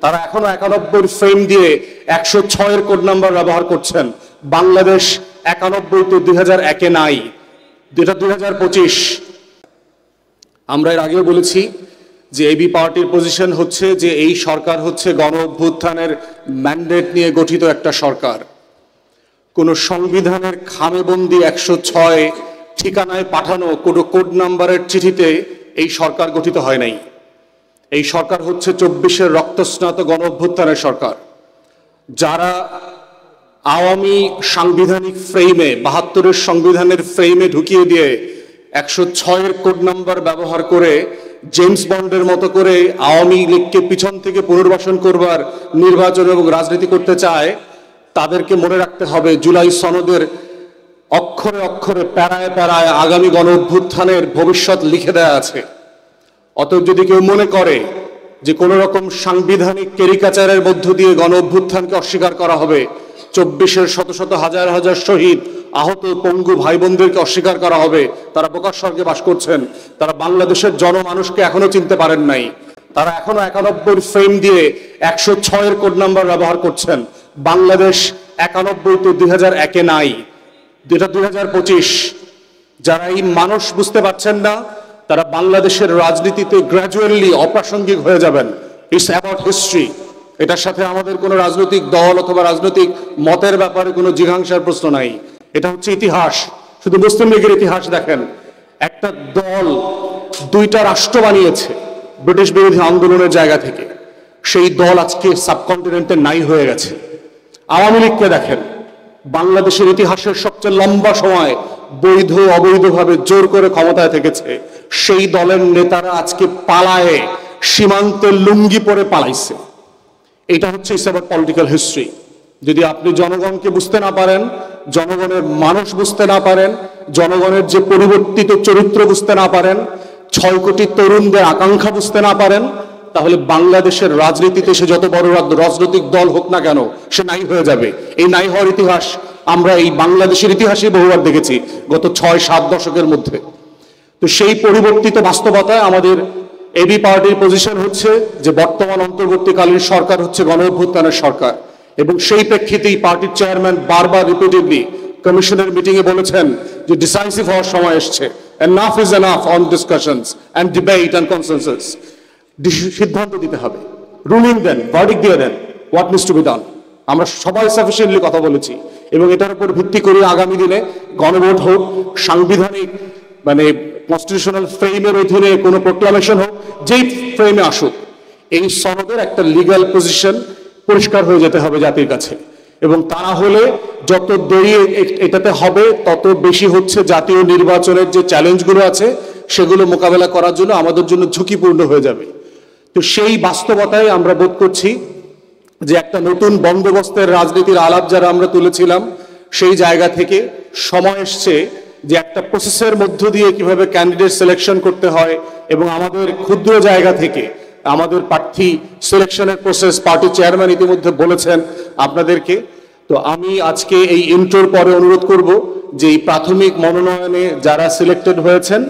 তারা এখনো 91 ফ্রেম দিয়ে 106 কোড নাম্বার ব্যবহার করছেন। বাংলাদেশ 91 তো 2001 নাই, এটা 2025। আমরা এর আগেও বলেছি যে এবি পার্টির পজিশন হচ্ছে যে এই সরকার হচ্ছে গণ অভ্যুত্থানের ম্যান্ডেট নিয়ে গঠিত একটা সরকার। কোনো সংবিধানের খামেবন্দি 106 ঠিকানায় পাঠানো কোনো কোড নাম্বারের চিঠিতে এই সরকার গঠিত হয় নাই। এই সরকার হচ্ছে 24-এর রক্তস্নাত গণ অভ্যুত্থানের সরকার। যারা আওয়ামী সাংবিধানিক ফ্রেমে 72-এর সংবিধানের ফ্রেমে ঢুকিয়ে দিয়ে 106 কোড নাম্বার ব্যবহার করে জেমস বন্ডের মতো করে আওয়ামী লীগকে পিছন থেকে পুনর্বাসন করবার নির্বাচন এবং রাজনীতি করতে চায়, তাদেরকে মনে রাখতে হবে জুলাই সনদের অক্ষরে অক্ষরে প্যারায় প্যারায় আগামী গণ অভ্যুত্থানের ভবিষ্যৎ লিখে দেয়া আছে। অতএব যদি কেউ মনে করে যে কোনো রকম সাংবিধানিক ক্যারিকাচারের মধ্য দিয়ে গণ অভ্যুত্থানকে অস্বীকার করা হবে, 24-এর শত শত হাজার হাজার শহীদ আহত পঙ্গু ভাই বোনদেরকে অস্বীকার করা হবে, তারা বোকার স্বর্গে বাস করছেন। তারা বাংলাদেশের জনমানুষকে এখনো চিনতে পারেন নাই। তারা এখনো 91 ফ্রেম দিয়ে 106 কোড নাম্বার ব্যবহার করছেন। বাংলাদেশ 91 তো 2001 নাই, এটা 2025। যারা এই মানুষ বুঝতে পারছেন না, তারা বাংলাদেশের রাজনীতিতে গ্র্যাজুয়ালি অপ্রাসঙ্গিক হয়ে যাবেন। It's about history. এটার সাথে আমাদের কোনো রাজনৈতিক দল অথবা রাজনৈতিক মতের ব্যাপারে কোনো জিঘাংসার প্রশ্ন নাই। এটা হচ্ছে ইতিহাস। শুধু মুসলিম লীগের ইতিহাস দেখেন, একটা দল 2টা রাষ্ট্র বানিয়েছে ব্রিটিশ বিরোধী আন্দোলনের জায়গা থেকে। সেই দল আজকে সাবকন্টিনেন্টে নাই হয়ে গেছে। আওয়ামী লীগকে দেখেন, বাংলাদেশের ইতিহাসের সবচেয়ে লম্বা সময় বৈধ অবৈধভাবে জোর করে ক্ষমতায় থেকেছে। সেই দলের নেতারা আজকে পালায়ে সীমান্তে লুঙ্গি পরে পালাইছে। এটা হচ্ছে ইটস অ্যাবাউট পলিটিক্যাল হিস্ট্রি। যদি আপনি জনগণকে বুঝতে না পারেন, জনগণের মানুষ বুঝতে না পারেন, জনগণের যে পরিবর্তিত চরিত্র বুঝতে না পারেন, 6 কোটি তরুণদের আকাঙ্ক্ষা বুঝতে না পারেন, তাহলে বাংলাদেশের রাজনীতিতে সে যত বড় রাজনৈতিক দল হোক না কেন, সে নাই হয়ে যাবে। এই নাই হওয়ার ইতিহাস আমরা এই বাংলাদেশের ইতিহাসে বহুবার দেখেছি গত 6-7 দশকের মধ্যে। তো সেই পরিবর্তিত বাস্তবতায় আমাদের এবি পার্টির পজিশন হচ্ছে যে বর্তমান অন্তর্বর্তীকালীন সরকার হচ্ছে গণ অভ্যুত্থানের সরকার, এবং সেই প্রেক্ষিতেই পার্টির চেয়ারম্যান বারবার রিপিটেডলি কমিশনের মিটিংয়ে বলেছেন যে ডিসাইসিভ হওয়ার সময় এসছে। Enough is enough on discussions and debate and consensus. সিদ্ধান্ত দিতে হবে, রুলিং দেন, ভার্ডিক্ট দিয়ে দেন, what needs to be done. আমরা সবাই সাফিসিয়েন্টলি কথা বলেছি এবং এটার উপর ভিত্তি করে আগামী দিনে গণভোট হোক, সাংবিধানিক মানে কনস্টিটিউশনাল ফ্রেমের অধীনে কোনো প্রোক্লামেশন হোক, যেই ফ্রেমে আসুক, এই সনদের একটা লিগ্যাল পজিশন পরিষ্কার হয়ে যেতে হবে জাতির কাছে। এবং তা না হলে যত দেরি এটাতে হবে, তত বেশি হচ্ছে জাতীয় নির্বাচনের যে চ্যালেঞ্জগুলো আছে সেগুলো মোকাবেলা করার জন্য আমাদের জন্য ঝুঁকিপূর্ণ হয়ে যাবে। তো সেই বাস্তবতায় আমরা বোধ করছি যে একটা নতুন বন্দোবস্তের রাজনীতির আলাপ যারা আমরা তুলেছিলাম, সেই জায়গা থেকে সময় এসছে যে একটা প্রসেসের মধ্য দিয়ে কিভাবে ক্যান্ডিডেট সিলেকশন করতে হয়, এবং আমাদের ক্ষুদ্র জায়গা থেকে আমাদের প্রার্থী সিলেকশনের প্রসেস পার্টি চেয়ারম্যান ইতিমধ্যে বলেছেন আপনাদেরকে। তো আমি আজকে এই ইন্ট্রোর পরে অনুরোধ করব যে এই প্রাথমিক মনোনয়নে যারা সিলেক্টেড হয়েছেন